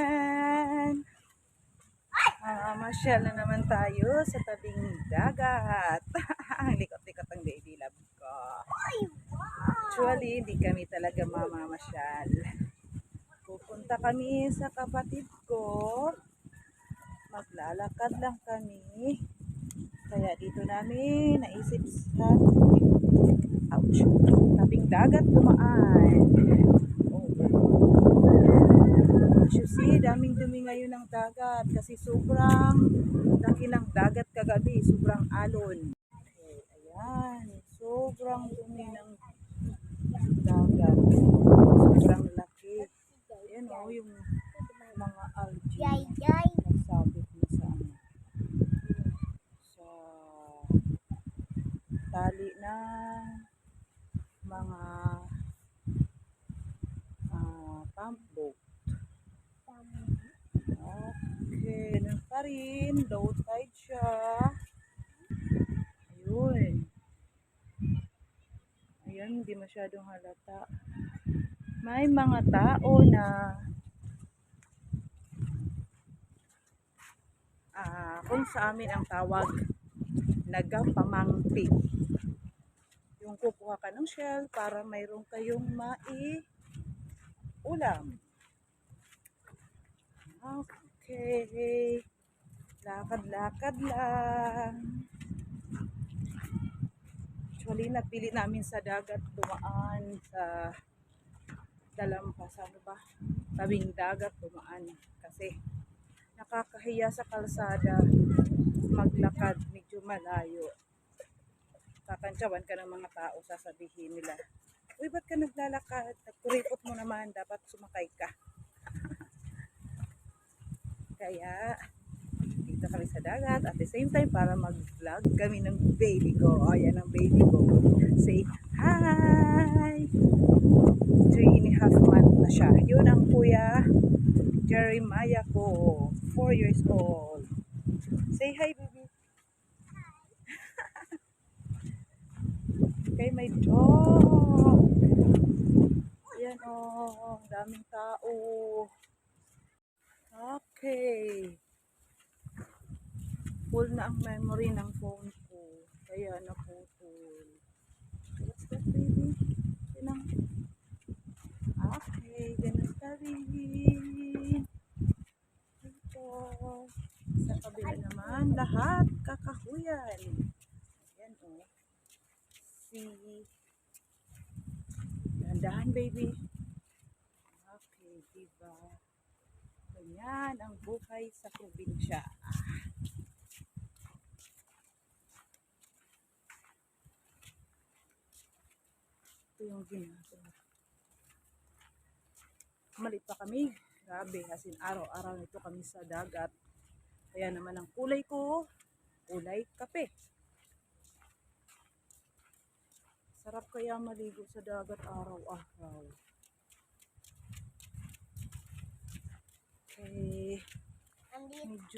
Ayan. Masyal na naman tayo sa tabing dagat. Ang likot-likot ang baby love ko. Actually, hindi kami talaga mamamasyal. Pupunta kami sa kapatid ko. Maglalakad lang kami. Kaya dito namin naisip sa tabing dagat dumaan. As you see, daming dumi ngayon ng dagat kasi sobrang laki ng dagat kagabi, sobrang alon. Okay, ayan, sobrang dumi ng dagat, sobrang laki. Ayan o, yung mga algae nagsabit na sa tali na mga pump boat. Okay, ganun pa rin. Low tide siya. Ayun. Ayun, hindi masyadong halata. May mga tao na kung sa amin ang tawag, nagapamangpi. Yung kukuha ka ng shell para mayroon kayong ulam. Okay. Lakad-lakad lang. Actually, napili namin sa dagat dumaan sa tabing dagat dumaan. Kasi nakakahiya sa kalsada maglakad, medyo malayo. Kakantsawan ka ng mga tao, sasabihin nila, uy, ba't ka naglalakad? Kuripot mo naman, dapat sumakay ka. Kaya dito kami sa dagat at the same time para mag-vlog kami ng baby ko. Ayan ang baby ko. Say hi! 3.5 months na siya. Yun ang kuya Jeremiah ko. 4 years old. Say hi, baby. Okay, my dog. Ayan o, daming tao. Okay. Full na ang memory ng phone ko. Kaya naputol. What's that, baby? Okay, ganun ka rin. Ito. Sa kabila naman, lahat kakahuyan. Ayan o. See. Dahan-dahan, baby. Okay, diba? Ganyan ang buhay sa probinsya. Ito yung ginagawa. Malit pa kami. Grabe, asin araw-araw nito kami sa dagat. Kaya naman ang kulay ko, kulay kape. Sarap kaya maligo sa dagat araw-araw. Okay. Medyo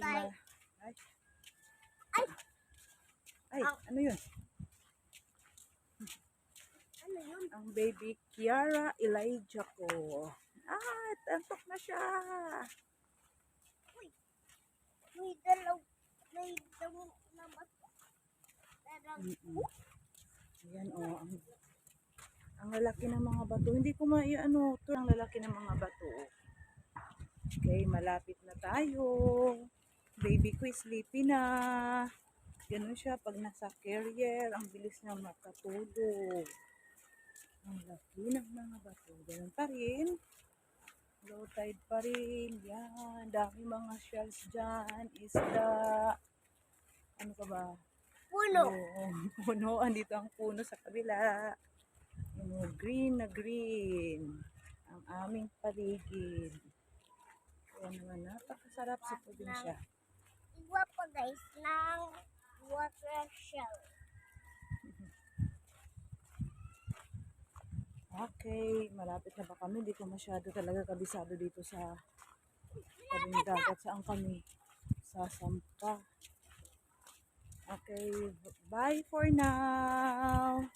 Ay, ano yun? Ang baby Kiara Elijah ko. Tantok na siya. May dalaw na Ayan o, ang lalaki ng mga bato. Hindi ko ito ang lalaki ng mga bato. Okay, malapit na tayo. Baby ko sleepy na. Ganun siya pag nasa carrier, ang bilis niya makatulog. Ang laki ng mga bato. Ganun pa rin. Low tide pa rin. Yan. Dami mga shells dyan. Isda. Ano ka ba? puno. Puno. Andito ang puno sa kabila. Green na green. Ang aming paligid. Kaya naman napakasarap sa probinsya. Iwa pa guys ng water shell. Okay, malapit na ba kami? Hindi ko masyado talaga kabisado dito sa tabing dagat. Saan kami? Sa Sampa. Okay, bye for now.